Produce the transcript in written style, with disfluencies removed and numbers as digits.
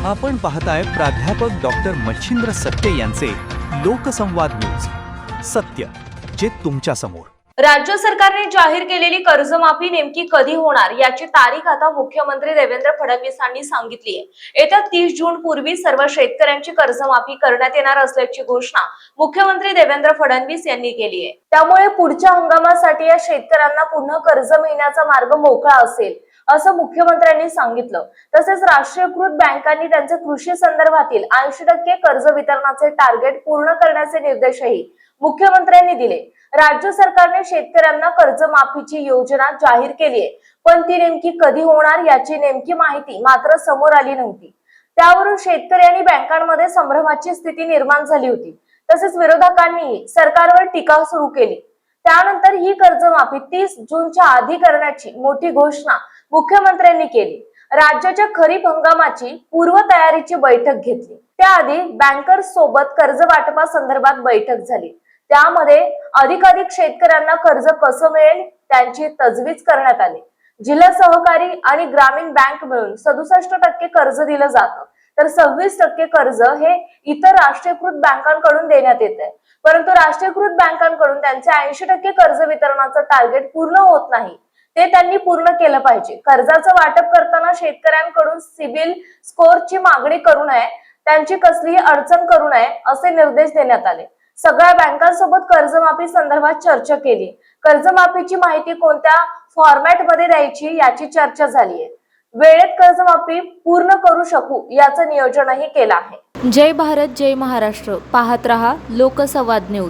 आपण पाहताय प्राध्यापक डॉक्टर मच्छिंद्र सत्य यांचे लोकसंवाद न्यूज. सत्य जे तुमच्या समोर. राज्य सरकारने जाहीर केलेली कर्जमाफी नेमकी कधी होणार याची तारीख आता मुख्यमंत्री देवेंद्र फडणवीसांनी सांगितली आहे. येत्या 30 जून पूर्वी सर्व शेतकऱ्यांची कर्जमाफी करण्यात येणार असल्याची घोषणा मुख्यमंत्री देवेंद्र फडणवीस यांनी केली आहे. त्यामुळे पुढच्या हंगामासाठी या शेतकऱ्यांना पुन्हा कर्ज मिळण्याचा मार्ग मोकळा असेल असं मुख्यमंत्र्यांनी सांगितलं. तसेच राष्ट्रीयकृत बँकांनी त्यांचे कृषी संदर्भातील 80% कर्ज वितरणाचे टार्गेट पूर्ण करण्याचे निर्देशही मुख्यमंत्र्यांनी दिले. राज्य सरकारने शेतकऱ्यांना कर्जमाफीची योजना जाहीर केली आहे, पण ती नेमकी कधी होणार याची नेमकी माहिती मात्र समोर आली नव्हती. त्यावरून शेतकरी आणि बँकांमध्ये संभ्रमाची स्थिती निर्माण झाली होती. तसेच विरोधकांनी सरकारवर टीका सुरू केली. त्यानंतर ही कर्जमाफी 30 जूनच्या आधी करण्याची मोठी घोषणा मुख्यमंत्र्यांनी केली. राज्याच्या खरीप हंगामाची पूर्वतयारीची बैठक घेतली. त्याआधी बँकर्स सोबत कर्ज वाटपासंदर्भात बैठक झाली. त्यामध्ये अधिकाधिक शेतकऱ्यांना कर्ज कसं मिळेल त्यांची तजवीज करण्यात आली. जिल्हा सहकारी आणि ग्रामीण बँक मिळून 67% कर्ज दिलं जातं, तर 26% कर्ज हे इतर राष्ट्रीयकृत बँकांकडून देण्यात येत आहे. परंतु राष्ट्रीयकृत बँकांकडून त्यांचे 80% कर्ज वितरणाचं टार्गेट पूर्ण होत नाही. ते त्यांनी पूर्ण केलं पाहिजे. कर्जाचं वाटप करताना शेतकऱ्यांकडून सिबिल स्कोअरची मागणी करू नये, त्यांची कसलीही अडचण करू नये असे निर्देश देण्यात आले. सगळ्या बँकांसोबत कर्जमाफी संदर्भात चर्चा केली. कर्जमाफीची माहिती कोणत्या फॉर्मॅट मध्ये द्यायची याची चर्चा झाली आहे. वेळेत कर्जमाफी पूर्ण करू शकू याचं नियोजनही केलं आहे. जय भारत जय महाराष्ट्र. पाहत रहा लोकसंवाद न्यूज.